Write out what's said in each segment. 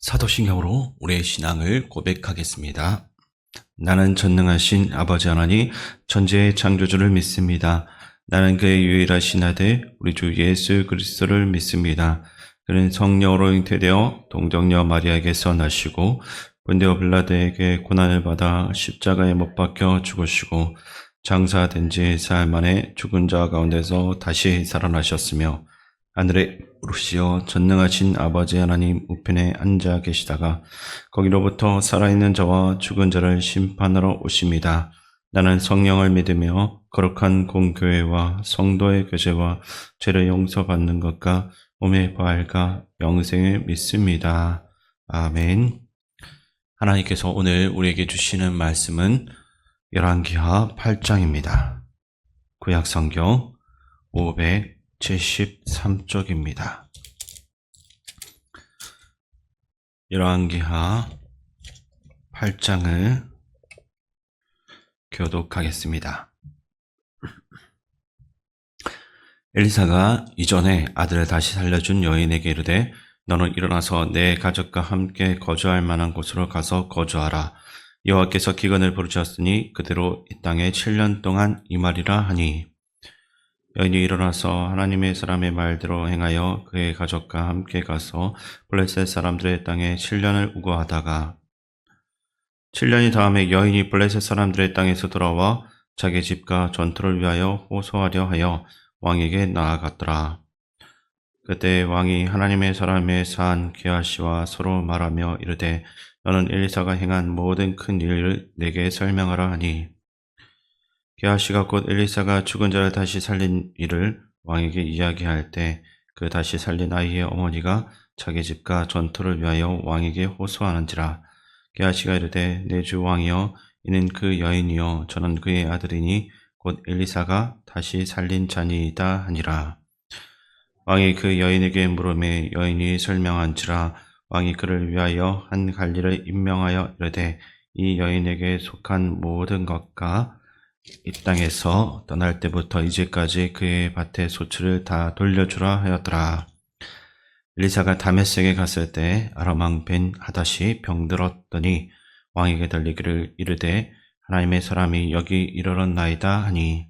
사도신경으로 우리의 신앙을 고백하겠습니다. 나는 전능하신 아버지 하나님 천지의 창조주를 믿습니다. 나는 그의 유일하신 아들 우리 주 예수 그리스도를 믿습니다. 그는 성령으로 잉태되어 동정녀 마리아에게서 나시고 본디오 빌라도에게 고난을 받아 십자가에 못 박혀 죽으시고 장사된 지 사흘 만에 죽은 자 가운데서 다시 살아나셨으며 하늘에 오르시어 전능하신 아버지 하나님 우편에 앉아 계시다가 거기로부터 살아있는 자와 죽은 자를 심판하러 오십니다. 나는 성령을 믿으며 거룩한 공교회와 성도의 교제와 죄를 용서받는 것과 몸의 부활과 영생을 믿습니다. 아멘. 하나님께서 오늘 우리에게 주시는 말씀은 열왕기하 8장입니다. 구약성경 573쪽입니다. 열왕기하 8장을 교독하겠습니다. 엘리사가 이전에 아들을 다시 살려준 여인에게 이르되 너는 일어나서 내 가족과 함께 거주할 만한 곳으로 가서 거주하라. 여호와께서 기근을 부르셨으니 그대로 이 땅에 7년 동안 임하리라 하니 여인이 일어나서 하나님의 사람의 말대로 행하여 그의 가족과 함께 가서 블레셋 사람들의 땅에 7년을 우거하다가 7년이 다음에 여인이 블레셋 사람들의 땅에서 돌아와 자기 집과 전투를 위하여 호소하려 하여 왕에게 나아갔더라. 그때 왕이 하나님의 사람의 산 게하시와 서로 말하며 이르되 너는 엘리사가 행한 모든 큰 일을 내게 설명하라 하니 게하시가 곧 엘리사가 죽은 자를 다시 살린 일을 왕에게 이야기할 때 그 다시 살린 아이의 어머니가 자기 집과 전투를 위하여 왕에게 호소하는지라. 게하시가 이르되 내 주 왕이여 이는 그 여인이요 저는 그의 아들이니 곧 엘리사가 다시 살린 자니이다 하니라. 왕이 그 여인에게 물으매 여인이 설명한지라. 왕이 그를 위하여 한 관리를 임명하여 이르되 이 여인에게 속한 모든 것과 이 땅에서 떠날 때부터 이제까지 그의 밭의 소출을 다 돌려주라 하였더라. 엘리사가 다메섹에 갔을 때 아람 왕 벤 하닷이 병들었더니 왕에게 달리기를 이르되 하나님의 사람이 여기 이르렀나이다 하니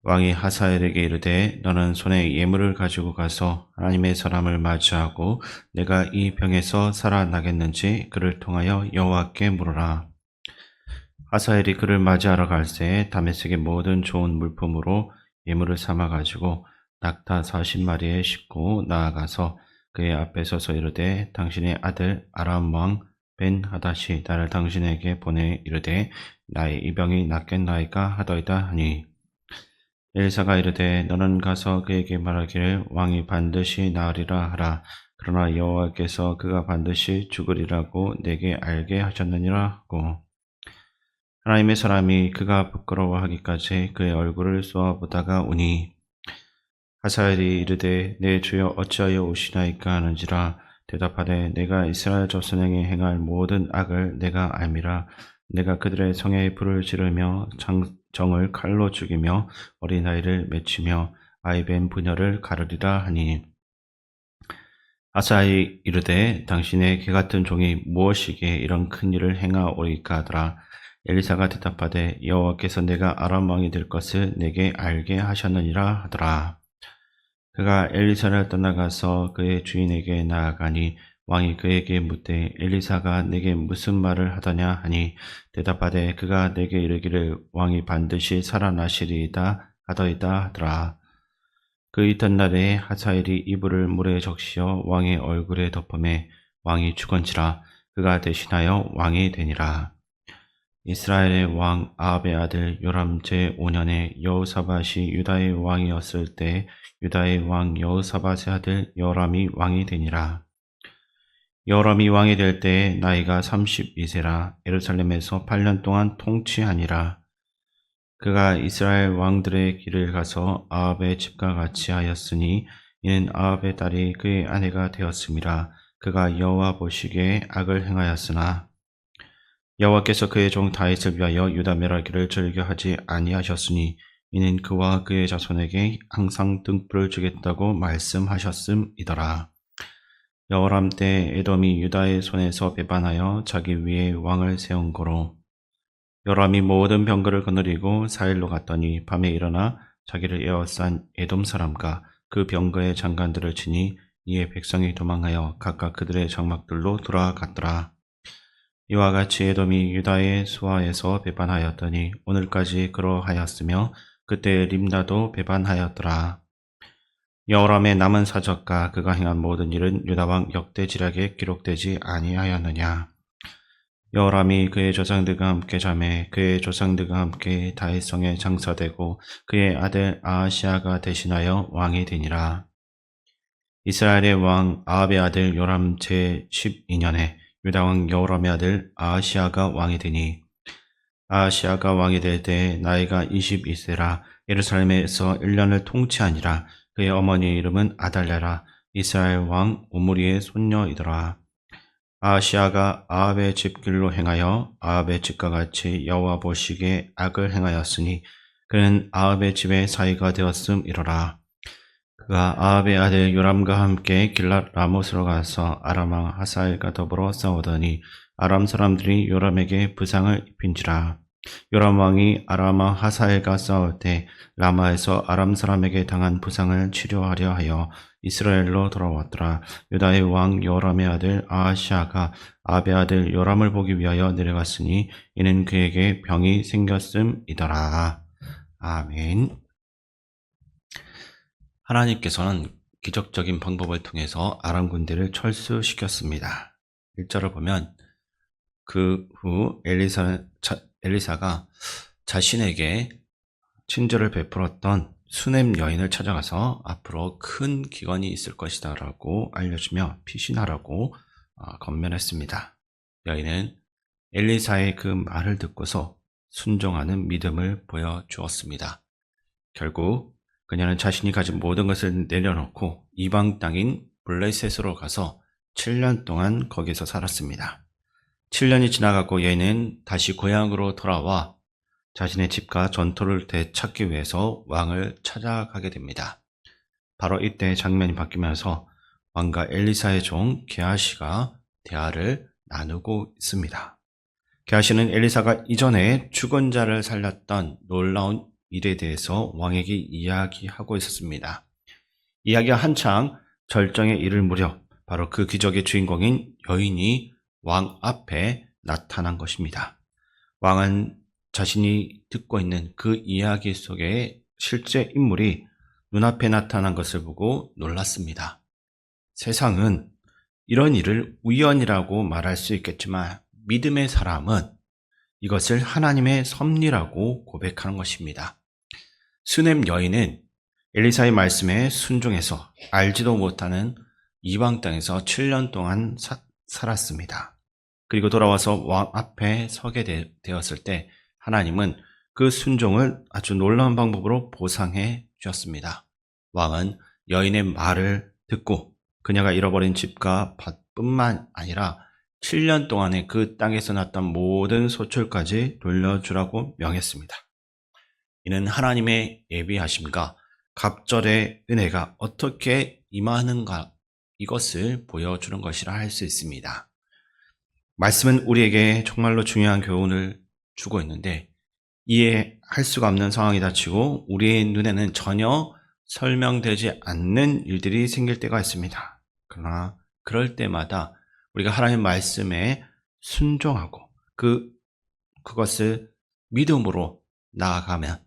왕이 하사엘에게 이르되 너는 손에 예물을 가지고 가서 하나님의 사람을 맞이하고 내가 이 병에서 살아나겠는지 그를 통하여 여호와께 물으라. 하사엘이 그를 맞이하러 갈새 다메섹의 모든 좋은 물품으로 예물을 삼아 가지고 낙타 40마리에 싣고 나아가서 그의 앞에 서서 이르되 당신의 아들 아람 왕 벤 하닷이 나를 당신에게 보내 이르되 나의 이 병이 낫겠나이까 하더이다 하니 엘리사가 이르되 너는 가서 그에게 말하기를 왕이 반드시 나으리라 하라. 그러나 여호와께서 그가 반드시 죽으리라고 내게 알게 하셨느니라 하고 하나님의 사람이 그가 부끄러워하기까지 그의 얼굴을 쏘아보다가 오니 하사엘이 이르되 내 주여 어찌하여 오시나이까 하는지라. 대답하되 내가 이스라엘 자손에게 행할 모든 악을 내가 알미라. 내가 그들의 성에 불을 지르며 정을 칼로 죽이며 어린아이를 맺히며 아이벤 부녀를 가르리라 하니 하사엘이 이르되 당신의 개같은 종이 무엇이기에 이런 큰 일을 행하오리까 하더라. 엘리사가 대답하되 여호와께서 내가 아람 왕이 될 것을 내게 알게 하셨느니라 하더라. 그가 엘리사를 떠나가서 그의 주인에게 나아가니 왕이 그에게 묻되 엘리사가 내게 무슨 말을 하더냐 하니 대답하되 그가 내게 이르기를 왕이 반드시 살아나시리이다 하더이다 하더라. 그 이튿날에 하사엘이 이불을 물에 적시어 왕의 얼굴에 덮음에 왕이 죽은지라. 그가 대신하여 왕이 되니라. 이스라엘의 왕 아합의 아들 요람 제5년에 여호사밧이 유다의 왕이었을 때 유다의 왕 여호사밧의 아들 여람이 왕이 되니라. 여람이 왕이 될 때에 나이가 32세라 예루살렘에서 8년 동안 통치하니라. 그가 이스라엘 왕들의 길을 가서 아합의 집과 같이 하였으니 이는 아합의 딸이 그의 아내가 되었음이라. 그가 여호와 보시기에 악을 행하였으나 여호와께서 그의 종 다윗을 위하여 유다 멸하기를 즐겨하지 아니하셨으니 이는 그와 그의 자손에게 항상 등불을 주겠다고 말씀하셨음이더라. 여호람 때 에돔이 유다의 손에서 배반하여 자기 위에 왕을 세운 거로 여호람이 모든 병거를 거느리고 사일로 갔더니 밤에 일어나 자기를 에워싼 에돔 사람과 그 병거의 장관들을 치니 이에 백성이 도망하여 각각 그들의 장막들로 돌아갔더라. 이와 같이 에돔이 유다의 수하에서 배반하였더니 오늘까지 그러하였으며 그때 림나도 배반하였더라. 여호람의 남은 사적과 그가 행한 모든 일은 유다왕 역대지략에 기록되지 아니하였느냐. 여호람이 그의 조상들과 함께 자매 그의 조상들과 함께 다윗성에 장사되고 그의 아들 아하시아가 대신하여 왕이 되니라. 이스라엘의 왕 아합의 아들 요람 제12년에 유다왕 여호람의 아들 아하시아가 왕이 되니 아하시아가 왕이 될 때 나이가 22세라 예루살렘에서 1년을 통치하니라. 그의 어머니의 이름은 아달랴라. 이스라엘 왕 오므리의 손녀이더라. 아하시아가 아합의 집길로 행하여 아합의 집과 같이 여호와 보시기에 악을 행하였으니 그는 아합의 집의 사이가 되었음이로라. 그가 아합의 아들 요람과 함께 길랏 라못으로 가서 아람 왕 하사엘과 더불어 싸우더니 아람 사람들이 요람에게 부상을 입힌지라. 요람 왕이 아람 왕 하사엘과 싸울 때 라마에서 아람 사람에게 당한 부상을 치료하려 하여 이스라엘로 돌아왔더라. 유다의 왕 요람의 아들 아하시아가 아합의 아들 요람을 보기 위하여 내려갔으니 이는 그에게 병이 생겼음이더라. 아멘. 하나님께서는 기적적인 방법을 통해서 아람 군대를 철수시켰습니다. 1절을 보면 그 후 엘리사가 자신에게 친절을 베풀었던 수넴 여인을 찾아가서 앞으로 큰 기근이 있을 것이다 라고 알려주며 피신하라고 건면했습니다. 여인은 엘리사의 그 말을 듣고서 순종하는 믿음을 보여주었습니다. 결국 그녀는 자신이 가진 모든 것을 내려놓고 이방 땅인 블레셋으로 가서 7년 동안 거기서 살았습니다. 7년이 지나가고 여인은 다시 고향으로 돌아와 자신의 집과 전토를 되찾기 위해서 왕을 찾아가게 됩니다. 바로 이때 장면이 바뀌면서 왕과 엘리사의 종 게하시가 대화를 나누고 있습니다. 게하시는 엘리사가 이전에 죽은 자를 살렸던 놀라운 일에 대해서 왕에게 이야기하고 있었습니다. 이야기가 한창 절정에 이를 무렵 바로 그 기적의 주인공인 여인이 왕 앞에 나타난 것입니다. 왕은 자신이 듣고 있는 그 이야기 속에 실제 인물이 눈앞에 나타난 것을 보고 놀랐습니다. 세상은 이런 일을 우연이라고 말할 수 있겠지만 믿음의 사람은 이것을 하나님의 섭리라고 고백하는 것입니다. 수넴 여인은 엘리사의 말씀에 순종해서 알지도 못하는 이방 땅에서 7년 동안 살았습니다. 그리고 돌아와서 왕 앞에 서게 되었을 때 하나님은 그 순종을 아주 놀라운 방법으로 보상해 주셨습니다. 왕은 여인의 말을 듣고 그녀가 잃어버린 집과 밭뿐만 아니라 7년 동안에 그 땅에서 났던 모든 소출까지 돌려주라고 명했습니다. 이는 하나님의 예비하심과 갑절의 은혜가 어떻게 임하는가 이것을 보여주는 것이라 할 수 있습니다. 말씀은 우리에게 정말로 중요한 교훈을 주고 있는데 이해할 수가 없는 상황이 닥치고 우리의 눈에는 전혀 설명되지 않는 일들이 생길 때가 있습니다. 그러나 그럴 때마다 우리가 하나님 말씀에 순종하고 그것을 믿음으로 나아가면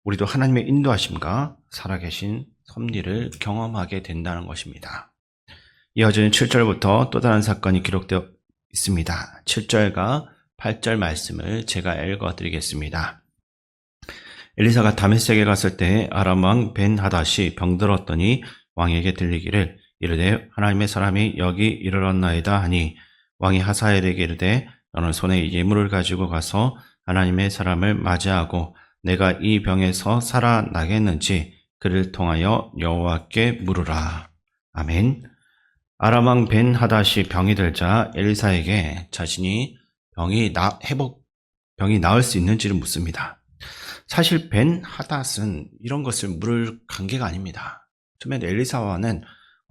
우리도 하나님의 인도하심과 살아계신 섭리를 경험하게 된다는 것입니다. 이어지는 7절부터 또 다른 사건이 기록되어 있습니다. 7절과 8절 말씀을 제가 읽어드리겠습니다. 엘리사가 다메섹에 갔을 때 아람 왕 벤하닷이 병들었더니 왕에게 들리기를 이르되 하나님의 사람이 여기 이르렀나이다 하니 왕이 하사엘에게 이르되 너는 손에 예물을 가지고 가서 하나님의 사람을 맞이하고 내가 이 병에서 살아나겠는지 그를 통하여 여호와께 물으라. 아멘. 아람 왕 벤하닷이 병이 들자 엘리사에게 자신이 병이 나을 수 있는지를 묻습니다. 사실 벤하닷은 이런 것을 물을 관계가 아닙니다. 처음에 엘리사와는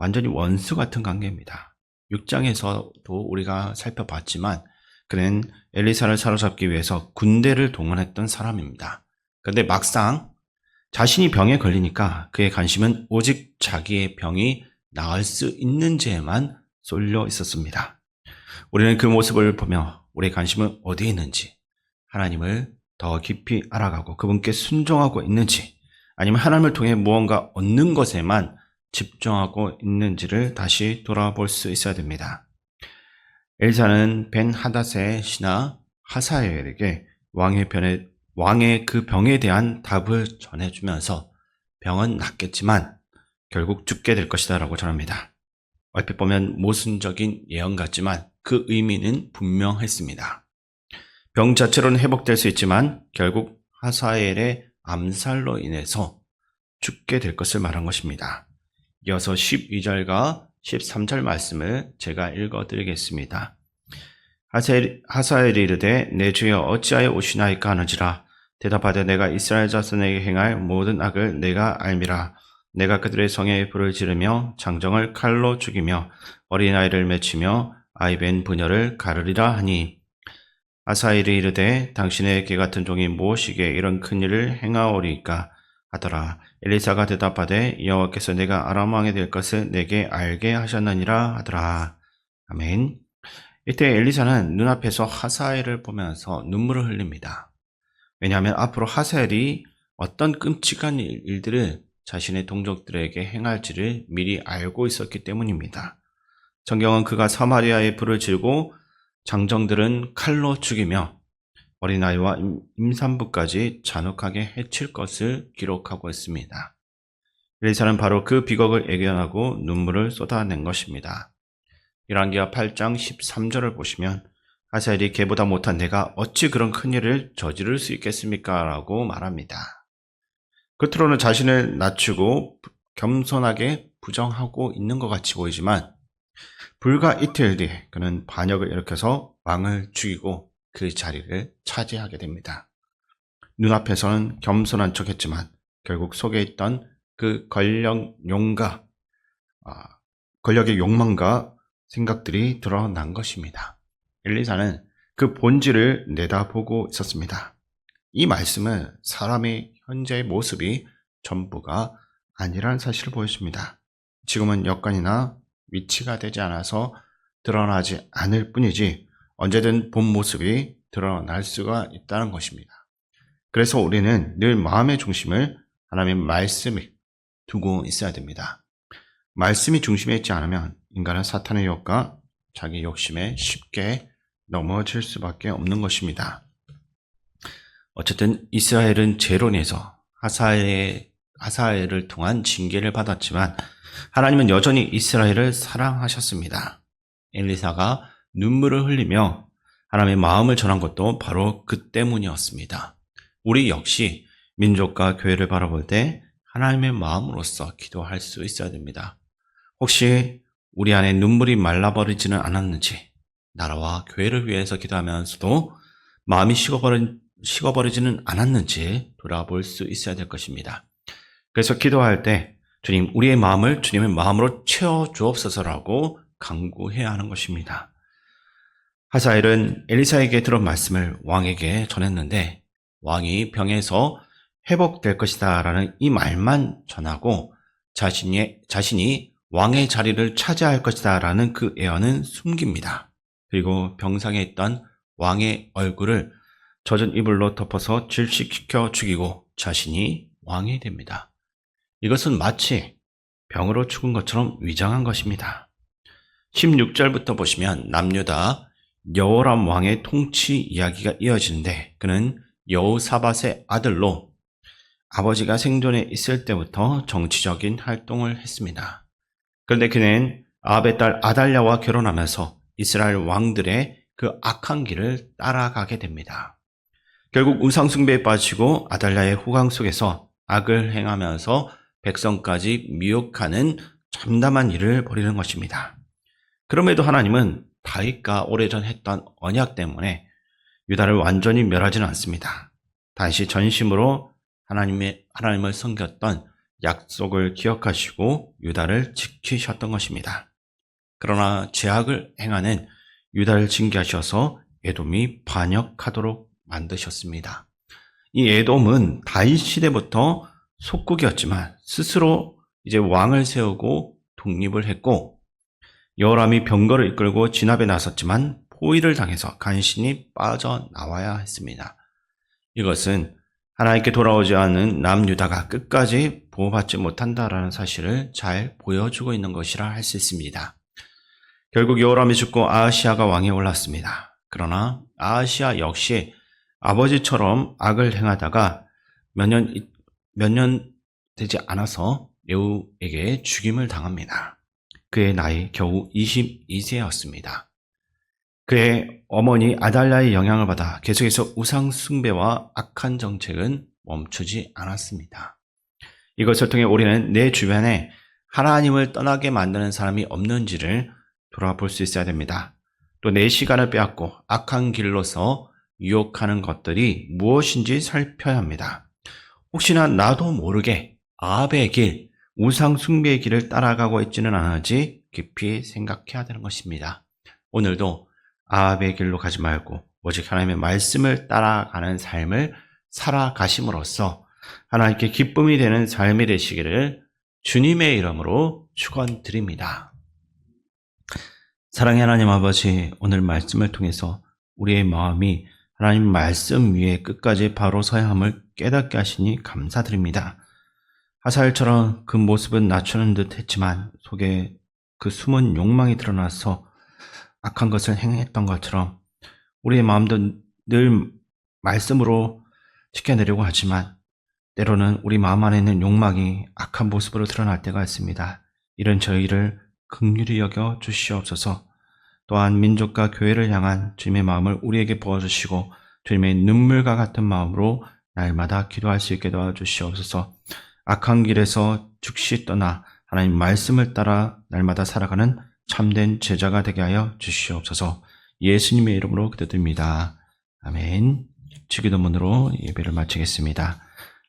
완전히 원수 같은 관계입니다. 6장에서도 우리가 살펴봤지만 그는 엘리사를 사로잡기 위해서 군대를 동원했던 사람입니다. 그런데 막상 자신이 병에 걸리니까 그의 관심은 오직 자기의 병이 나을 수 있는지에만 쏠려 있었습니다. 우리는 그 모습을 보며 우리의 관심은 어디에 있는지, 하나님을 더 깊이 알아가고 그분께 순종하고 있는지, 아니면 하나님을 통해 무언가 얻는 것에만 집중하고 있는지를 다시 돌아볼 수 있어야 됩니다. 엘사는 벤 하닷의 신하 하사엘에게 왕의 그 병에 대한 답을 전해주면서 병은 낫겠지만 결국 죽게 될 것이다 라고 전합니다. 얼핏 보면 모순적인 예언 같지만 그 의미는 분명했습니다. 병 자체로는 회복될 수 있지만 결국 하사엘의 암살로 인해서 죽게 될 것을 말한 것입니다. 이어서 12절과 13절 말씀을 제가 읽어드리겠습니다. 하사엘이 이르되 내 주여 어찌하여 오시나이까 하는지라. 대답하되 내가 이스라엘 자손에게 행할 모든 악을 내가 알미라. 내가 그들의 성에 불을 지르며 장정을 칼로 죽이며 어린아이를 맺히며 아이벤 부녀를 가르리라 하니, 하사엘이 이르되 당신의 개같은 종이 무엇이기에 이런 큰일을 행하오리까 하더라. 엘리사가 대답하되 여호와께서 내가 아람 왕이 될 것을 내게 알게 하셨느니라 하더라. 아멘. 이때 엘리사는 눈앞에서 하사엘을 보면서 눈물을 흘립니다. 왜냐하면 앞으로 하사엘이 어떤 끔찍한 일들을 자신의 동족들에게 행할지를 미리 알고 있었기 때문입니다. 성경은 그가 사마리아에 불을 지르고 장정들은 칼로 죽이며 어린아이와 임산부까지 잔혹하게 해칠 것을 기록하고 있습니다. 엘리사는 바로 그 비극을 예견하고 눈물을 쏟아낸 것입니다. 열왕기하 8장 13절을 보시면 하사엘이 개보다 못한 내가 어찌 그런 큰일을 저지를 수 있겠습니까? 라고 말합니다. 겉으로는 자신을 낮추고 겸손하게 부정하고 있는 것 같이 보이지만 불과 이틀 뒤 그는 반역을 일으켜서 왕을 죽이고 그 자리를 차지하게 됩니다. 눈앞에서는 겸손한 척했지만 결국 속에 있던 그 권력의 욕망과 생각들이 드러난 것입니다. 엘리사는 그 본질을 내다보고 있었습니다. 이 말씀은 사람의 현재의 모습이 전부가 아니라는 사실을 보여줍니다. 지금은 여건이나 위치가 되지 않아서 드러나지 않을 뿐이지 언제든 본 모습이 드러날 수가 있다는 것입니다. 그래서 우리는 늘 마음의 중심을 하나님의 말씀에 두고 있어야 됩니다. 말씀이 중심에 있지 않으면 인간은 사탄의 유혹과 자기 욕심에 쉽게 넘어질 수밖에 없는 것입니다. 어쨌든 이스라엘은 제론에서 하사엘을 통한 징계를 받았지만 하나님은 여전히 이스라엘을 사랑하셨습니다. 엘리사가 눈물을 흘리며 하나님의 마음을 전한 것도 바로 그 때문이었습니다. 우리 역시 민족과 교회를 바라볼 때 하나님의 마음으로서 기도할 수 있어야 됩니다. 혹시 우리 안에 눈물이 말라버리지는 않았는지, 나라와 교회를 위해서 기도하면서도 마음이 식어버리지는 않았는지 돌아볼 수 있어야 될 것입니다. 그래서 기도할 때 주님, 우리의 마음을 주님의 마음으로 채워주옵소서라고 간구해야 하는 것입니다. 하사엘은 엘리사에게 들은 말씀을 왕에게 전했는데 왕이 병에서 회복될 것이다 라는 이 말만 전하고 자신이 왕의 자리를 차지할 것이다 라는 그 예언은 숨깁니다. 그리고 병상에 있던 왕의 얼굴을 젖은 이불로 덮어서 질식시켜 죽이고 자신이 왕이 됩니다. 이것은 마치 병으로 죽은 것처럼 위장한 것입니다. 16절부터 보시면 남유다 여호람 왕의 통치 이야기가 이어지는데 그는 여호사밧의 아들로 아버지가 생존해 있을 때부터 정치적인 활동을 했습니다. 그런데 그는 아합의 딸 아달랴와 결혼하면서 이스라엘 왕들의 그 악한 길을 따라가게 됩니다. 결국 우상숭배에 빠지고 아달랴의 호강 속에서 악을 행하면서 백성까지 미혹하는 참담한 일을 벌이는 것입니다. 그럼에도 하나님은 다윗과 오래전 했던 언약 때문에 유다를 완전히 멸하지는 않습니다. 다시 전심으로 하나님을 섬겼던 약속을 기억하시고 유다를 지키셨던 것입니다. 그러나 제약을 행하는 유다를 징계하셔서 에돔이 반역하도록 만드셨습니다. 이 에돔은 다윗 시대부터 속국이었지만 스스로 이제 왕을 세우고 독립을 했고, 여호람이 병거를 이끌고 진압에 나섰지만 포위를 당해서 간신히 빠져나와야 했습니다. 이것은 하나님께 돌아오지 않은 남유다가 끝까지 보호받지 못한다라는 사실을 잘 보여주고 있는 것이라 할 수 있습니다. 결국 여호람이 죽고 아하시아가 왕에 올랐습니다. 그러나 아하시아 역시 아버지처럼 악을 행하다가 몇 년 되지 않아서 예후에게 죽임을 당합니다. 그의 나이 겨우 22세였습니다. 그의 어머니 아달랴의 영향을 받아 계속해서 우상 숭배와 악한 정책은 멈추지 않았습니다. 이것을 통해 우리는 내 주변에 하나님을 떠나게 만드는 사람이 없는지를 돌아볼 수 있어야 됩니다. 또 내 시간을 빼앗고 악한 길로서 유혹하는 것들이 무엇인지 살펴야 합니다. 혹시나 나도 모르게 아합의 길, 우상 숭배의 길을 따라가고 있지는 않은지 깊이 생각해야 되는 것입니다. 오늘도 아합의 길로 가지 말고 오직 하나님의 말씀을 따라가는 삶을 살아가심으로써 하나님께 기쁨이 되는 삶이 되시기를 주님의 이름으로 축원드립니다. 사랑의 하나님 아버지, 오늘 말씀을 통해서 우리의 마음이 하나님 말씀 위에 끝까지 바로 서야 함을 깨닫게 하시니 감사드립니다. 하사엘처럼 그 모습은 낮추는 듯 했지만 속에 그 숨은 욕망이 드러나서 악한 것을 행했던 것처럼 우리의 마음도 늘 말씀으로 지켜내려고 하지만 때로는 우리 마음 안에 있는 욕망이 악한 모습으로 드러날 때가 있습니다. 이런 저희를 긍휼히 여겨 주시옵소서. 또한 민족과 교회를 향한 주님의 마음을 우리에게 부어주시고 주님의 눈물과 같은 마음으로 날마다 기도할 수 있게 도와주시옵소서. 악한 길에서 즉시 떠나 하나님 말씀을 따라 날마다 살아가는 참된 제자가 되게 하여 주시옵소서. 예수님의 이름으로 기도드립니다. 아멘. 주기도문으로 예배를 마치겠습니다.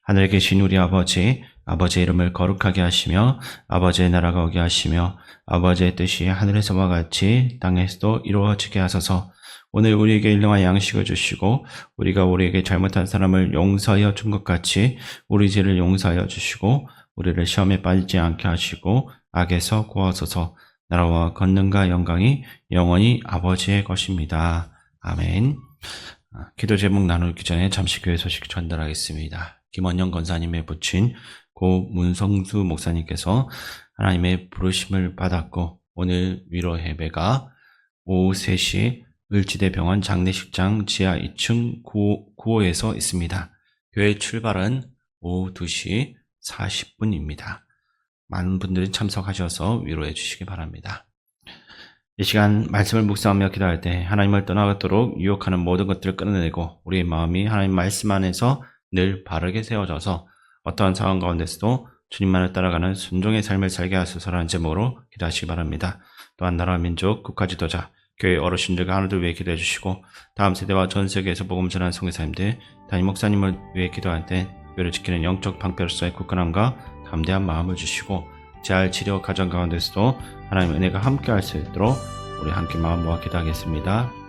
하늘에 계신 우리 아버지, 아버지의 이름을 거룩하게 하시며 아버지의 나라가 오게 하시며 아버지의 뜻이 하늘에서와 같이 땅에서도 이루어지게 하소서. 오늘 우리에게 일용할 양식을 주시고 우리가 우리에게 잘못한 사람을 용서하여 준 것 같이 우리 죄를 용서하여 주시고 우리를 시험에 빠지지 않게 하시고 악에서 구하소서. 나라와 권능과 영광이 영원히 아버지의 것입니다. 아멘. 기도 제목 나누기 전에 잠시 교회 소식 전달하겠습니다. 김원영 권사님의 부친 고 문성수 목사님께서 하나님의 부르심을 받았고 오늘 위로 예배가 오후 3시 을지대병원 장례식장 지하 2층 9호에서 있습니다. 교회 출발은 오후 2시 40분입니다. 많은 분들이 참석하셔서 위로해 주시기 바랍니다. 이 시간 말씀을 묵상하며 기도할 때 하나님을 떠나도록 유혹하는 모든 것들을 끊어내고 우리의 마음이 하나님 말씀 안에서 늘 바르게 세워져서 어떠한 상황 가운데서도 주님만을 따라가는 순종의 삶을 살게 하소서라는 제목으로 기도하시기 바랍니다. 또한 나라, 민족, 국가 지도자, 교회 어르신들과 하나들 위해 기도해 주시고 다음 세대와 전 세계에서 복음 전하는 선교사님들, 담임 목사님을 위해 기도할 때 교회를 지키는 영적 방패로서의 굳건함과 담대한 마음을 주시고 재활 치료 가정 가운데서도 하나님의 은혜가 함께 할 수 있도록 우리 함께 마음 모아 기도하겠습니다.